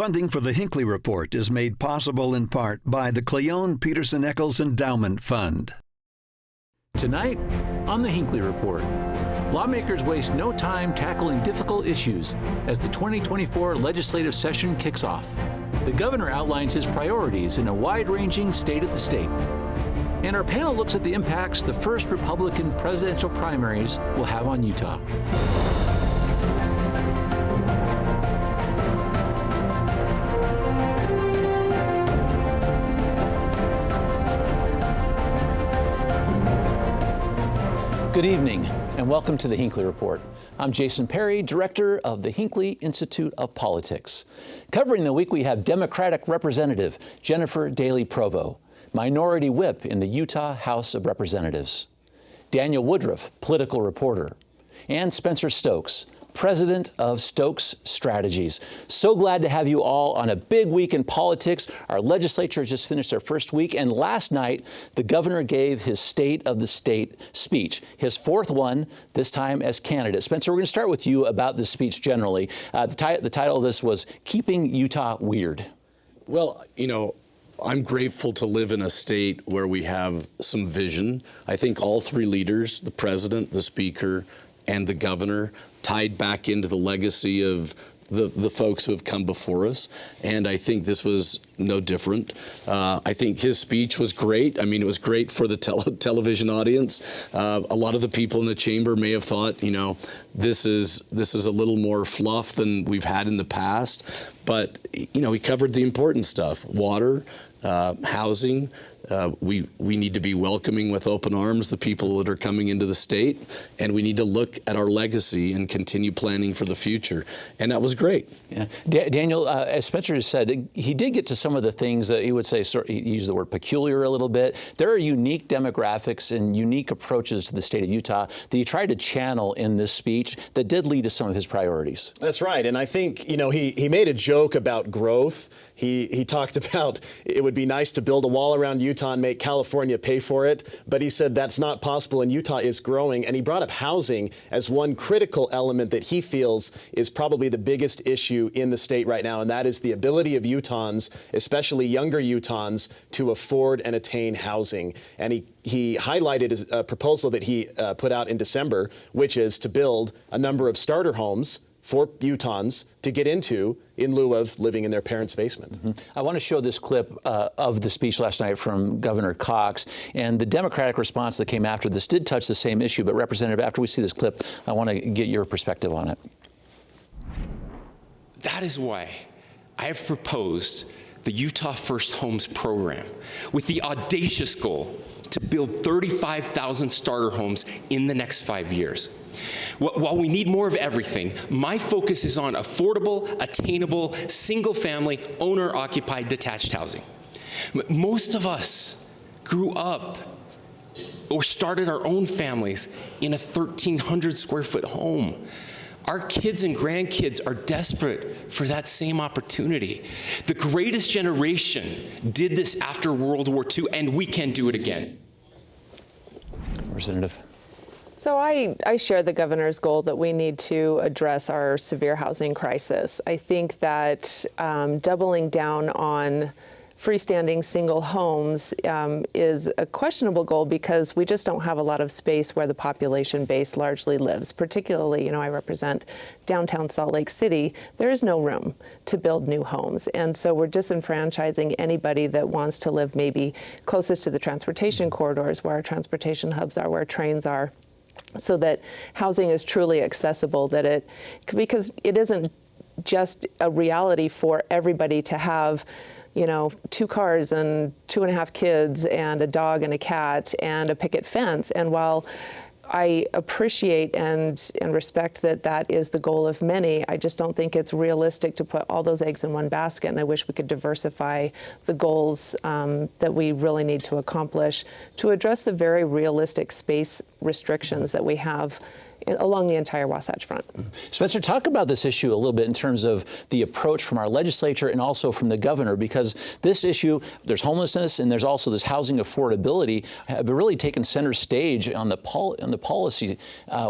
Funding for the Hinckley Report is made possible in part by the Cleone Peterson Eccles Endowment Fund. Tonight on the Hinckley Report, lawmakers waste no time tackling difficult issues as the 2024 legislative session kicks off. The governor outlines his priorities in a wide-ranging State of the State. And our panel looks at the impacts the first Republican presidential primaries will have on Utah. Good evening, and welcome to the Hinckley Report. I'm Jason Perry, director of the Hinckley Institute of Politics. Covering the week, we have Democratic Representative Jennifer Daley Provo, Minority Whip in the Utah House of Representatives, Daniel Woodruff, political reporter, and Spencer Stokes, president of Stokes Strategies. So glad to have you all on a big week in politics. Our legislature has just finished their first week, and last night, the governor gave his State of the State speech, his fourth one, this time as candidate. Spencer, we're going to start with you about this speech generally. The title of this was Keeping Utah Weird. Well, you know, I'm grateful to live in a state where we have some vision. I think all three leaders, the president, the speaker, and the governor, tied back into the legacy of the folks who have come before us. And I think this was no different. I think his speech was great. I mean, it was great for the television audience. A lot of the people in the chamber may have thought, you know, this is a little more fluff than we've had in the past. But, you know, he covered the important stuff: water, housing. We need to be welcoming with open arms the people that are coming into the state, and we need to look at our legacy and continue planning for the future. And that was great. Yeah. Daniel, as Spencer just said, he did get to some of the things that he would say, he used the word peculiar a little bit. There are unique demographics and unique approaches to the state of Utah that he tried to channel in this speech that did lead to some of his priorities. That's right. And I think, you know, he made a joke about growth. He talked about it would be nice to build a wall around Utah and make California pay for it, but he said that's not possible and Utah is growing. And he brought up housing as one critical element that he feels is probably the biggest issue in the state right now, and that is the ability of Utahns, especially younger Utahns, to afford and attain housing. And he highlighted a proposal that he put out in December, which is to build a number of starter homes for Utahns to get into in lieu of living in their parents' basement. Mm-hmm. I want to show this clip of the speech last night from Governor Cox, and the Democratic response that came after this did touch the same issue. But Representative, after we see this clip, I want to get your perspective on it. That is why I have proposed the Utah First Homes program with the audacious goal to build 35,000 starter homes in the next 5 years. While we need more of everything, my focus is on affordable, attainable, single-family, owner-occupied detached housing. Most of us grew up or started our own families in a 1,300 square foot home. Our kids and grandkids are desperate for that same opportunity. The greatest generation did this after World War II, and we can do it again. Representative. So I share the governor's goal that we need to address our severe housing crisis. I think that doubling down on freestanding single homes is a questionable goal because we just don't have a lot of space where the population base largely lives. Particularly, you know, I represent downtown Salt Lake City. There is no room to build new homes. And so we're disenfranchising anybody that wants to live maybe closest to the transportation corridors, where our transportation hubs are, where trains are, so that housing is truly accessible, because it isn't just a reality for everybody to have, you know, 2 cars and 2.5 kids and a dog and a cat and a picket fence. And while I appreciate and respect that that is the goal of many, I just don't think it's realistic to put all those eggs in one basket. And I wish we could diversify the goals that we really need to accomplish to address the very realistic space restrictions that we have along the entire Wasatch Front. Spencer, talk about this issue a little bit in terms of the approach from our legislature and also from the governor, because this issue, there's homelessness and there's also this housing affordability, have really taken center stage on the policy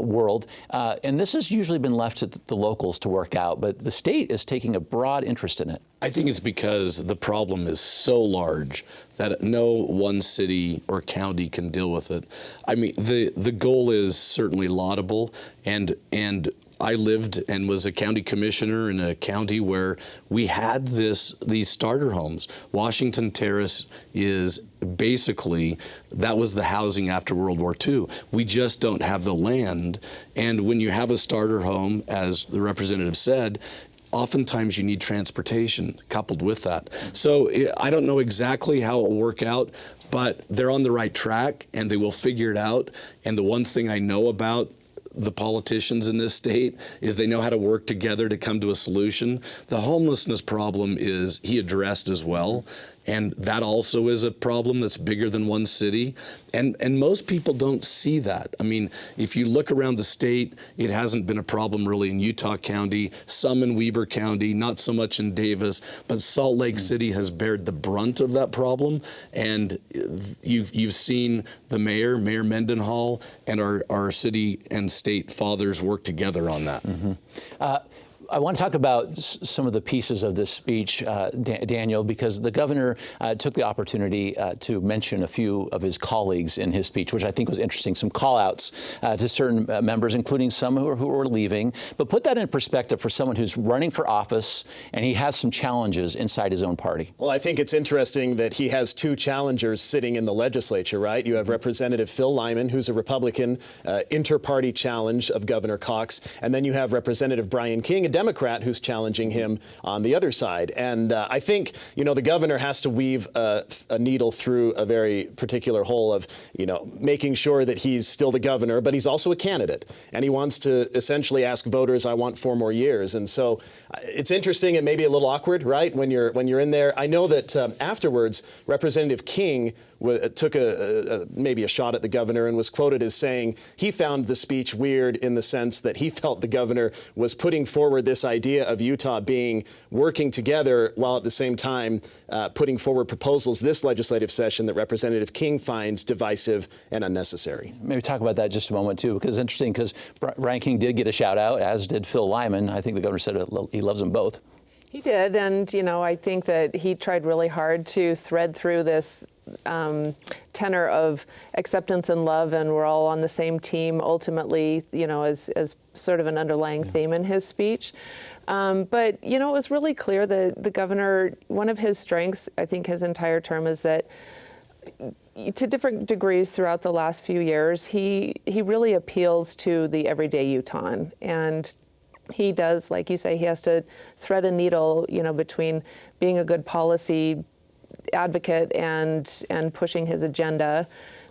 world. And this has usually been left to the locals to work out, but the state is taking a broad interest in it. I think it's because the problem is so large that no one city or county can deal with it. I mean, the goal is certainly laudable, and I lived and was a county commissioner in a county where we had these starter homes. Washington Terrace is basically, that was the housing after World War II. We just don't have the land. And when you have a starter home, as the representative said, oftentimes you need transportation coupled with that. So I don't know exactly how it will work out, but they're on the right track and they will figure it out. And the one thing I know about the politicians in this state is they know how to work together to come to a solution. The homelessness problem is he addressed as well. And that also is a problem that's bigger than one city. And most people don't see that. I mean, if you look around the state, it hasn't been a problem really in Utah County, some in Weber County, not so much in Davis, but Salt Lake City has bared the brunt of that problem. And you've seen the mayor, Mayor Mendenhall, and our city and state fathers work together on that. I want to talk about some of the pieces of this speech, Daniel, because the governor took the opportunity to mention a few of his colleagues in his speech, which I think was interesting, some call-outs to certain members, including some who were leaving. But put that in perspective for someone who's running for office and he has some challenges inside his own party. Well, I think it's interesting that he has two challengers sitting in the legislature, right? You have Representative Phil Lyman, who's a Republican, inter-party challenge of Governor Cox, and then you have Representative Brian King, a Democrat, who's challenging him on the other side. And I think, the governor has to weave a needle through a very particular hole of, making sure that he's still the governor, but he's also a candidate. And he wants to essentially ask voters, I want 4 more years. And so it's interesting and maybe a little awkward, right, when you're in there. I know that afterwards, Representative King took maybe a shot at the governor and was quoted as saying he found the speech weird in the sense that he felt the governor was putting forward this idea of Utah working together while at the same time putting forward proposals this legislative session that Representative King finds divisive and unnecessary. Maybe talk about that just a moment, too, because it's interesting because Brian King did get a shout out, as did Phil Lyman. I think the governor said he loves them both. He did, and I think that he tried really hard to thread through this tenor of acceptance and love, and we're all on the same team ultimately, as sort of an underlying theme in his speech. But, it was really clear that the governor, one of his strengths, I think his entire term, is that to different degrees throughout the last few years, he really appeals to the everyday Utahn. And he does, like you say, he has to thread a needle, between being a good policy advocate and pushing his agenda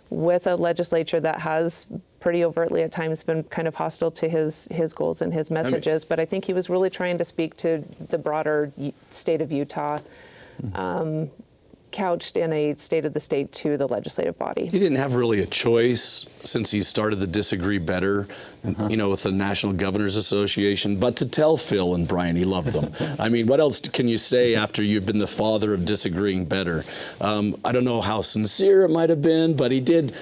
with a legislature that has pretty overtly at times been kind of hostile to his goals and his messages. But I think he was really trying to speak to the broader state of Utah, couched in a state of the state to the legislative body. He didn't have really a choice since he started the Disagree Better, with the National Governors Association, but to tell Phil and Brian he loved them. I mean, what else can you say after you've been the father of disagreeing better? I don't know how sincere it might have been, but he did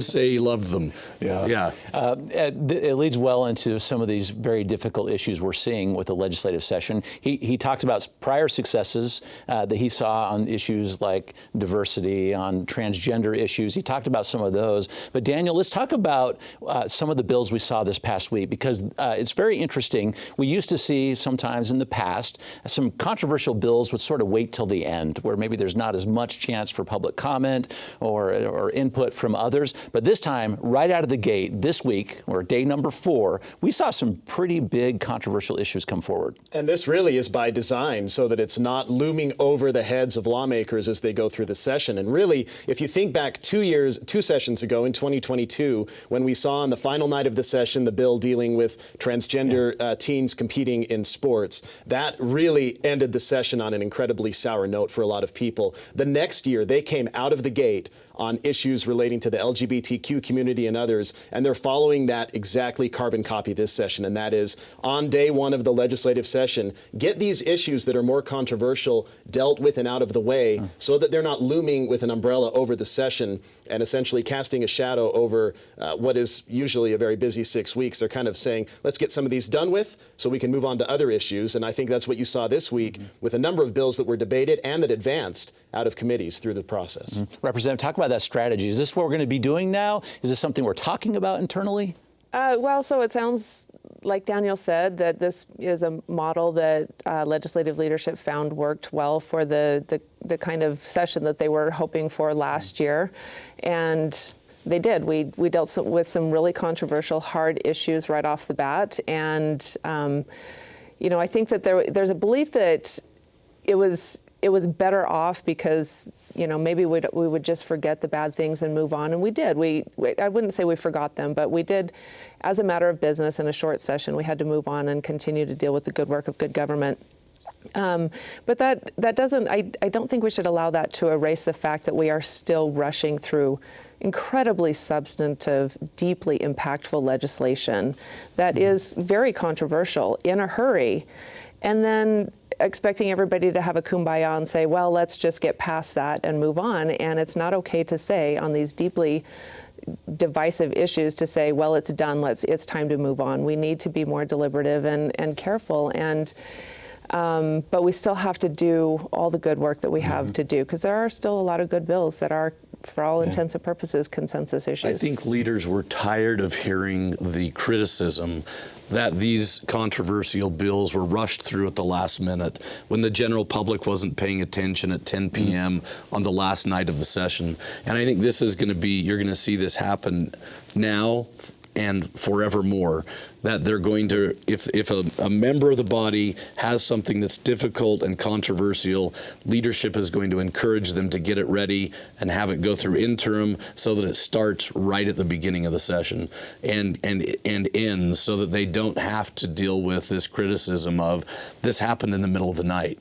say he loved them. Yeah. It leads well into some of these very difficult issues we're seeing with the legislative session. He talked about prior successes that he saw on issues like diversity, on transgender issues. He talked about some of those. But Daniel, let's talk about some of the bills we saw this past week, because it's very interesting. We used to see sometimes in the past some controversial bills would sort of wait till the end, where maybe there's not as much chance for public comment or input from others. But this time, right out of the gate, this week, or day number 4, we saw some pretty big controversial issues come forward. And this really is by design, so that it's not looming over the heads of lawmakers as they go through the session. And really, if you think back 2 sessions ago in 2022, when we saw on the final night of the session the bill dealing with transgender teens competing in sports, that really ended the session on an incredibly sour note for a lot of people. The next year, they came out of the gate on issues relating to the LGBTQ community and others, and they're following that exactly carbon copy this session, and that is on day one of the legislative session, get these issues that are more controversial dealt with and out of the way so that they're not looming with an umbrella over the session and essentially casting a shadow over what is usually a very busy 6 weeks. They're kind of saying, let's get some of these done with so we can move on to other issues. And I think that's what you saw this week with a number of bills that were debated and that advanced out of committees through the process. Representative, talk about that strategy. Is this what we're going to be doing now? Is this something we're talking about internally? Well, so it sounds like Daniel said that this is a model that legislative leadership found worked well for the kind of session that they were hoping for last year. And they did. We dealt with some really controversial, hard issues right off the bat. And, I think that there's a belief that it was better off because, maybe we would just forget the bad things and move on. And we did. I wouldn't say we forgot them, but we did, as a matter of business in a short session, we had to move on and continue to deal with the good work of good government. But that doesn't, I don't think we should allow that to erase the fact that we are still rushing through incredibly substantive, deeply impactful legislation that is very controversial in a hurry. And then expecting everybody to have a kumbaya and say, well, let's just get past that and move on. And it's not okay to say on these deeply divisive issues to say, well, it's done, it's time to move on. We need to be more deliberative and careful. And but we still have to do all the good work that we have to do, because there are still a lot of good bills that are, for all intents and purposes, consensus issues. I think leaders were tired of hearing the criticism that these controversial bills were rushed through at the last minute when the general public wasn't paying attention at 10 p.m. on the last night of the session. And I think this is going to be, you're going to see this happen now and forevermore, that they're going to, if a member of the body has something that's difficult and controversial, leadership is going to encourage them to get it ready and have it go through interim so that it starts right at the beginning of the session and ends so that they don't have to deal with this criticism of this happened in the middle of the night.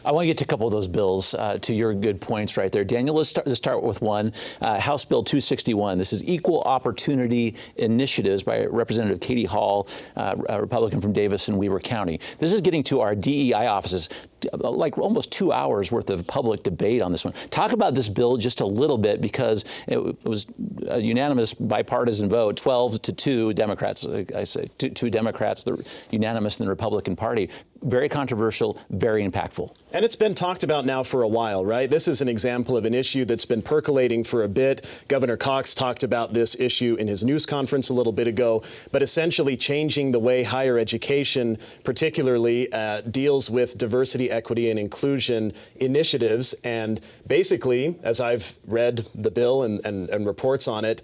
I want to get to a couple of those bills, to your good points right there. Daniel, let's start with one. House Bill 261. This is Equal Opportunity Initiatives by Representative Katie Hall, a Republican from Davis and Weber County. This is getting to our DEI offices, like almost 2 hours worth of public debate on this one. Talk about this bill just a little bit, because it was a unanimous bipartisan vote, 12-2 Democrats, I say, two Democrats, the unanimous in the Republican Party. Very controversial, very impactful. And it's been talked about now for a while, right? This is an example of an issue that's been percolating for a bit. Governor Cox talked about this issue in his news conference a little bit ago, but essentially changing the way higher education particularly deals with diversity, equity, and inclusion initiatives. And basically, as I've read the bill and reports on it,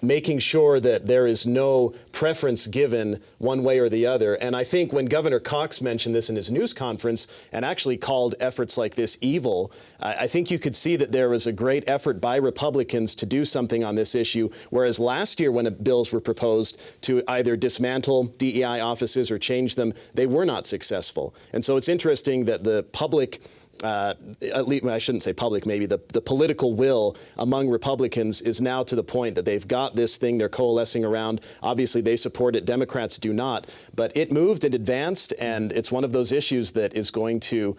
making sure that there is no preference given one way or the other. And I think when Governor Cox mentioned this in his news conference and actually called efforts like this evil, I think you could see that there was a great effort by Republicans to do something on this issue, whereas last year when bills were proposed to either dismantle DEI offices or change them, they were not successful. And so it's interesting that the public at least, I shouldn't say public, maybe the political will among Republicans is now to the point that they've got this thing they're coalescing around. Obviously, they support it. Democrats do not. But it moved and advanced, and it's one of those issues that is going to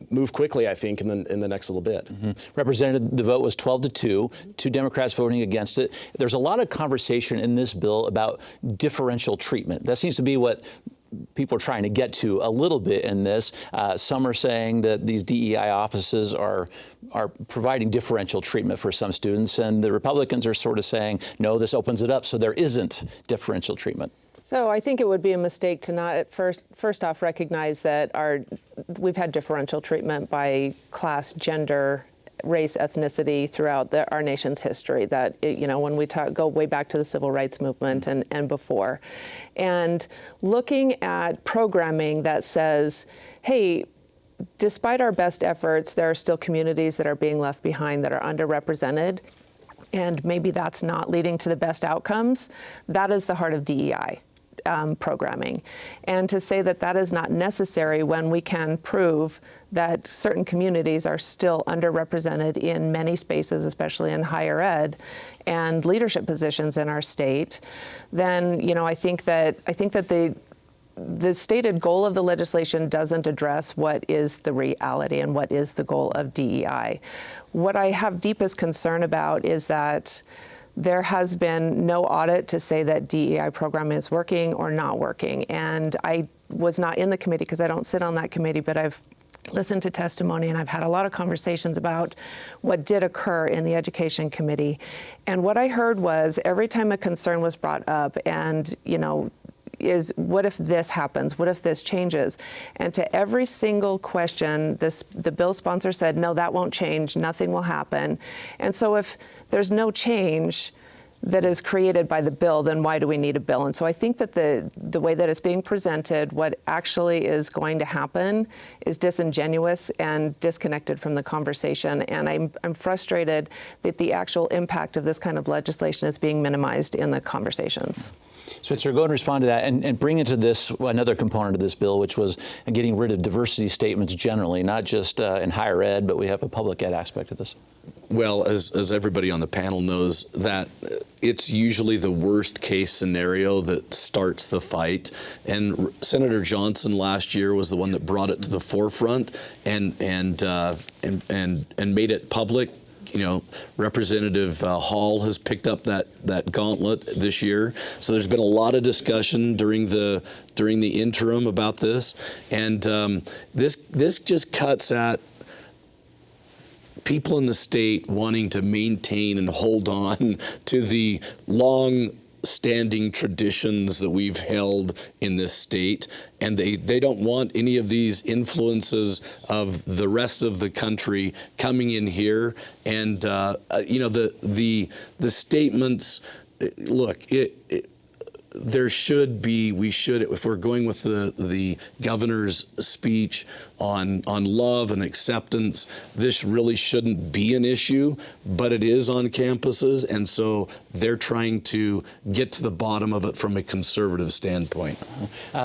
move quickly, I think, in the next little bit. Representative, the vote was 12-2, 2 Democrats voting against it. There's a lot of conversation in this bill about differential treatment. That seems to be what people are trying to get to a little bit in this. Some are saying that these DEI offices are providing differential treatment for some students, and the Republicans are sort of saying, no, this opens it up so there isn't differential treatment. So I think it would be a mistake to not at first off recognize that we've had differential treatment by class, gender, race, ethnicity throughout our nation's history. That, when we go way back to the civil rights movement and before. And looking at programming that says, hey, despite our best efforts, there are still communities that are being left behind that are underrepresented, and maybe that's not leading to the best outcomes. That is the heart of DEI. programming. And to say that that is not necessary when we can prove that certain communities are still underrepresented in many spaces, especially in higher ed and leadership positions in our state, then I think that the stated goal of the legislation doesn't address what is the reality and what is the goal of DEI. What I have deepest concern about is that there has been no audit to say that DEI program is working or not working. And I was not in the committee because I don't sit on that committee, but I've listened to testimony and I've had a lot of conversations about what did occur in the Education Committee. And what I heard was every time a concern was brought up and, is what if this happens? What if this changes? And to every single question, the bill sponsor said, no, that won't change. Nothing will happen. And so if there's no change that is created by the bill, then why do we need a bill? And so I think that the way that it's being presented, what actually is going to happen is disingenuous and disconnected from the conversation. And I'm frustrated that the actual impact of this kind of legislation is being minimized in the conversations. Spencer, go ahead and respond to that and bring into this another component of this bill, which was getting rid of diversity statements generally, not just in higher ed, but we have a public ed aspect of this. Well, as everybody on the panel knows, that it's usually the worst case scenario that starts the fight. And Senator Johnson last year was the one that brought it to the forefront and made it public. Representative Hall has picked up that gauntlet this year. So there's been a lot of discussion during the interim about this, and this just cuts at people in the state wanting to maintain and hold on to the long-standing traditions that we've held in this state, and they don't want any of these influences of the rest of the country coming in here. And the statements. Look, we should, if we're going with the governor's speech on love and acceptance, this really shouldn't be an issue, but it is on campuses, and so they're trying to get to the bottom of it from a conservative standpoint.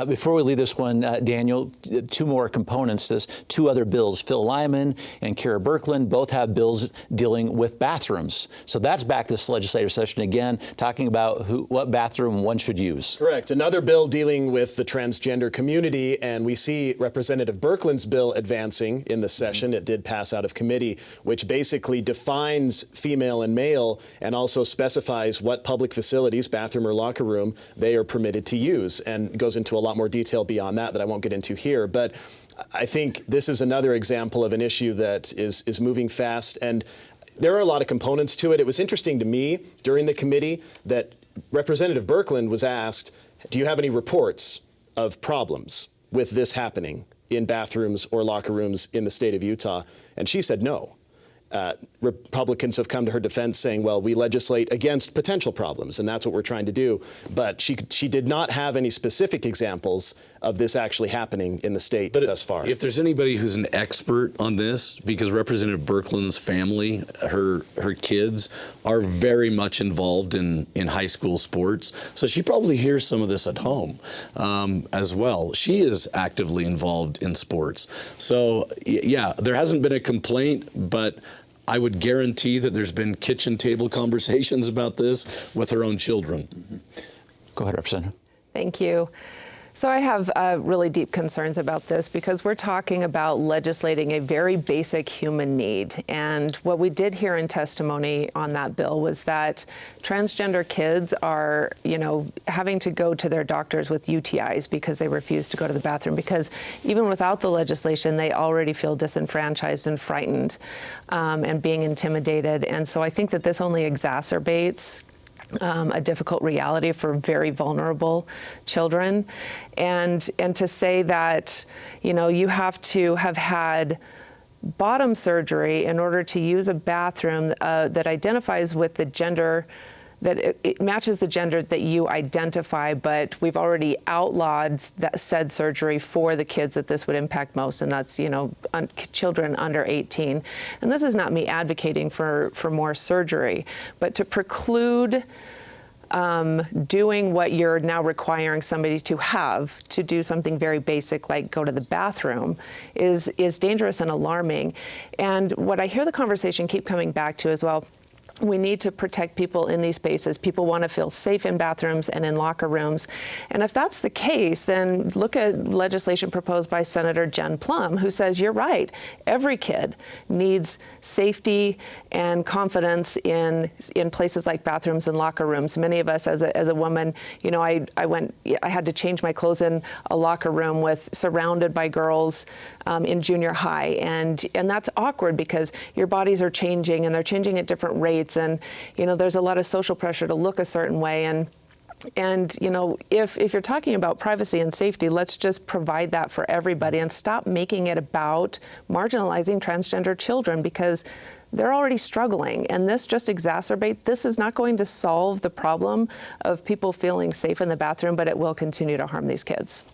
Before we leave this one, Daniel, two more components. There's two other bills. Phil Lyman and Kara Birkeland both have bills dealing with bathrooms. So that's back this legislative session again, talking about what bathroom one should use. Correct. Another bill dealing with the transgender community, and we see Representative Birkeland's bill advancing in the session. It did pass out of committee, which basically defines female and male and also specifies what public facilities, bathroom or locker room, they are permitted to use, and goes into a lot more detail beyond that I won't get into here. But I think this is another example of an issue that is moving fast, and there are a lot of components to it. It was interesting to me during the committee that Representative Birkeland was asked, do you have any reports of problems with this happening in bathrooms or locker rooms in the state of Utah? And she said no. Republicans have come to her defense saying, well, we legislate against potential problems, and that's what we're trying to do. But she did not have any specific examples of this actually happening in the state thus far. If there's anybody who's an expert on this, because Representative Birkeland's family, her kids, are very much involved in high school sports, so she probably hears some of this at home as well. She is actively involved in sports. So, yeah, there hasn't been a complaint, but I would guarantee that there's been kitchen table conversations about this with her own children. Mm-hmm. Go ahead, Representative. Thank you. So I have really deep concerns about this because we're talking about legislating a very basic human need. And what we did hear in testimony on that bill was that transgender kids are, having to go to their doctors with UTIs because they refuse to go to the bathroom, because even without the legislation, they already feel disenfranchised and frightened and being intimidated. And so I think that this only exacerbates a difficult reality for very vulnerable children. And to say that, you have to have had bottom surgery in order to use a bathroom that identifies with the gender, that it matches the gender that you identify, but we've already outlawed that said surgery for the kids that this would impact most, and that's, children under 18. And this is not me advocating for more surgery, but to preclude doing what you're now requiring somebody to have to do something very basic like go to the bathroom is dangerous and alarming. And what I hear the conversation keep coming back to as well, we need to protect people in these spaces. People want to feel safe in bathrooms and in locker rooms. And if that's the case, then look at legislation proposed by Senator Jen Plum, who says, you're right, every kid needs safety and confidence in places like bathrooms and locker rooms. Many of us as a woman, you know, I had to change my clothes in a locker room surrounded by girls in junior high. And that's awkward because your bodies are changing and they're changing at different rates. And, you know, there's a lot of social pressure to look a certain way. And you know, if you're talking about privacy and safety, let's just provide that for everybody and stop making it about marginalizing transgender children because they're already struggling. And this just this is not going to solve the problem of people feeling safe in the bathroom, but it will continue to harm these kids.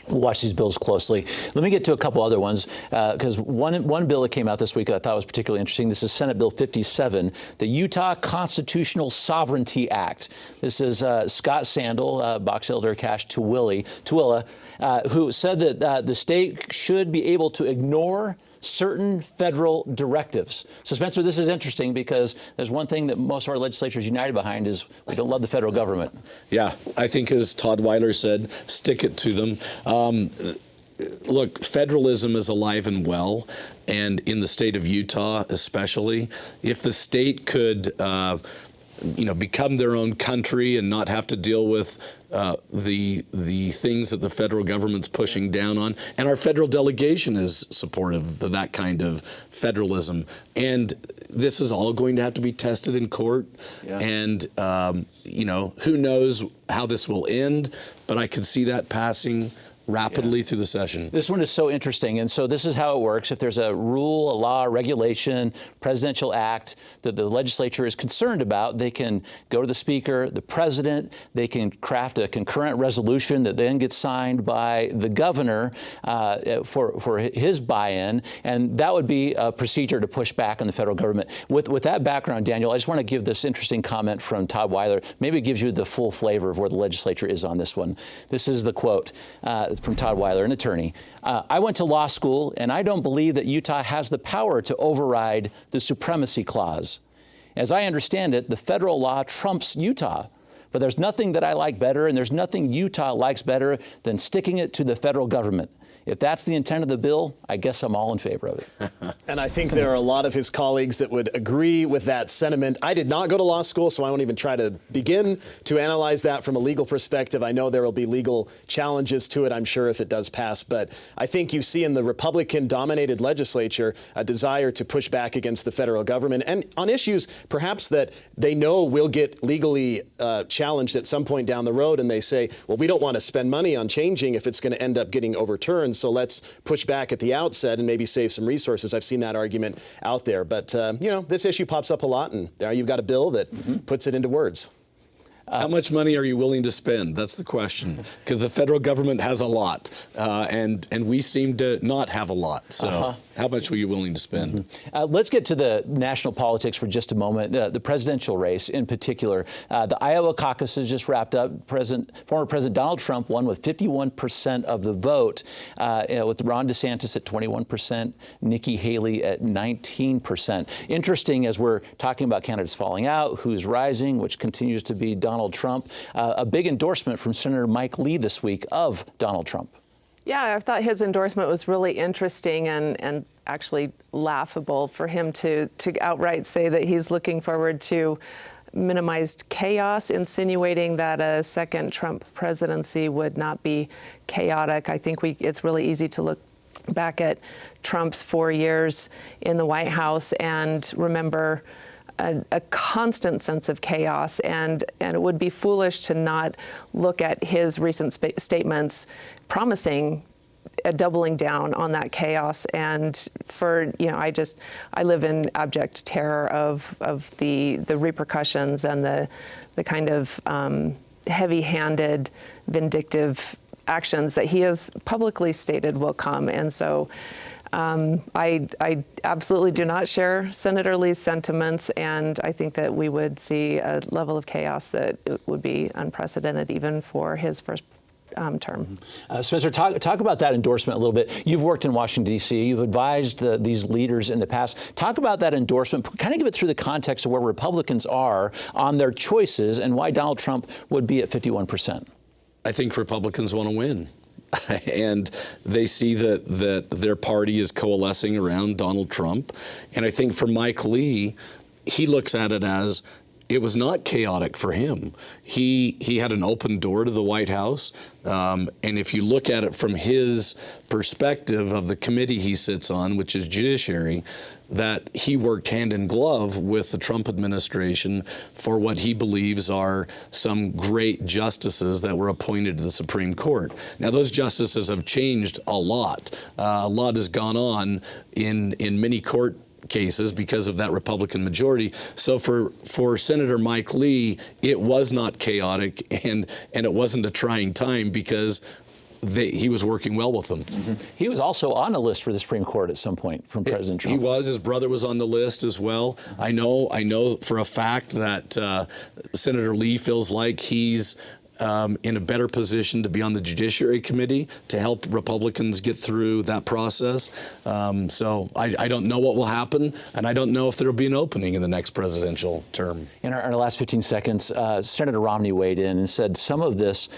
We'll watch these bills closely. Let me get to a couple other ones, because one bill that came out this week I thought was particularly interesting. This is Senate Bill 57, the Utah Constitutional Sovereignty Act. This is Scott Sandel, Box Elder Cash Tooele, who said that the state should be able to ignore certain federal directives. So, Spencer, this is interesting because there's one thing that most of our legislature is united behind is we don't love the federal government. Yeah, I think as Todd Weiler said, stick it to them. Look, federalism is alive and well, and in the state of Utah especially, if the state could become their own country and not have to deal with the things that the federal government's pushing down on. And our federal delegation is supportive of that kind of federalism. And this is all going to have to be tested in court. Yeah. And, who knows how this will end, but I could see that passing rapidly through the session. This one is so interesting. And so this is how it works. If there's a rule, a law, a regulation, presidential act that the legislature is concerned about, they can go to the speaker, the president, they can craft a concurrent resolution that then gets signed by the governor for his buy-in. And that would be a procedure to push back on the federal government. With that background, Daniel, I just want to give this interesting comment from Todd Weiler. Maybe it gives you the full flavor of where the legislature is on this one. This is the quote from Todd Weiler, an attorney. I went to law school, and I don't believe that Utah has the power to override the Supremacy Clause. As I understand it, the federal law trumps Utah. But there's nothing that I like better, and there's nothing Utah likes better than sticking it to the federal government. If that's the intent of the bill, I guess I'm all in favor of it. And I think there are a lot of his colleagues that would agree with that sentiment. I did not go to law school, so I won't even try to begin to analyze that from a legal perspective. I know there will be legal challenges to it, I'm sure, if it does pass. But I think you see in the Republican-dominated legislature a desire to push back against the federal government and on issues perhaps that they know will get legally challenged at some point down the road. And they say, well, we don't want to spend money on changing if it's going to end up getting overturned. So let's push back at the outset and maybe save some resources. I've seen that argument out there. But, this issue pops up a lot, and there you've got a bill that puts it into words. How much money are you willing to spend? That's the question. Because the federal government has a lot, and we seem to not have a lot. So how much were you willing to spend? Let's get to the national politics for just a moment, the presidential race in particular. The Iowa caucuses just wrapped up. Former President Donald Trump won with 51% of the vote, with Ron DeSantis at 21%, Nikki Haley at 19%. Interesting as we're talking about candidates falling out, who's rising, which continues to be Donald Trump. A big endorsement from Senator Mike Lee this week of Donald Trump. Yeah, I thought his endorsement was really interesting and actually laughable for him to outright say that he's looking forward to minimized chaos, insinuating that a second Trump presidency would not be chaotic. I think it's really easy to look back at Trump's 4 years in the White House and remember a constant sense of chaos, and it would be foolish to not look at his recent statements promising a doubling down on that chaos. And I live in abject terror of the repercussions and the kind of heavy-handed, vindictive actions that he has publicly stated will come. And so I absolutely do not share Senator Lee's sentiments, and I think that we would see a level of chaos that would be unprecedented even for his first term. Spencer, talk about that endorsement a little bit. You've worked in Washington, D.C. You've advised these leaders in the past. Talk about that endorsement. Kind of give it through the context of where Republicans are on their choices and why Donald Trump would be at 51%. I think Republicans want to win. And they see that their party is coalescing around Donald Trump. And I think for Mike Lee, he looks at it as it was not chaotic for him. He had an open door to the White House. And if you look at it from his perspective of the committee he sits on, which is Judiciary, that he worked hand in glove with the Trump administration for what he believes are some great justices that were appointed to the Supreme Court. Now, those justices have changed a lot. A lot has gone on in many court cases because of that Republican majority. So for Senator Mike Lee, it was not chaotic and it wasn't a trying time because he was working well with them. Mm-hmm. He was also on a list for the Supreme Court at some point from President Trump. He was. His brother was on the list as well. I know for a fact that Senator Lee feels like he's in a better position to be on the Judiciary Committee to help Republicans get through that process. So I don't know what will happen, and I don't know if there will be an opening in the next presidential term. In our last 15 seconds, Senator Romney weighed in and said some of this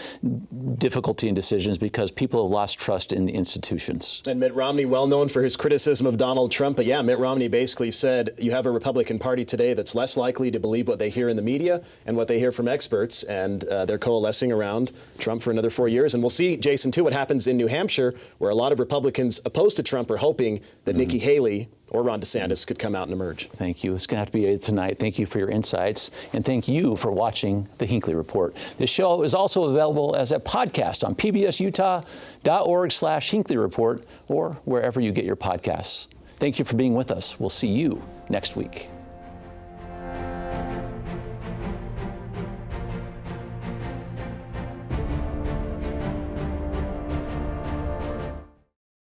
difficulty in decisions because people have lost trust in the institutions. And Mitt Romney, well known for his criticism of Donald Trump, but yeah, Mitt Romney basically said you have a Republican Party today that's less likely to believe what they hear in the media and what they hear from experts, and they're coalescing around Trump for another 4 years. And we'll see, Jason, too, what happens in New Hampshire, where a lot of Republicans opposed to Trump are hoping that Nikki Haley or Ron DeSantis could come out and emerge. Thank you. It's going to have to be it tonight. Thank you for your insights. And thank you for watching the Hinckley Report. This show is also available as a podcast on pbsutah.org/Hinckley Report or wherever you get your podcasts. Thank you for being with us. We'll see you next week.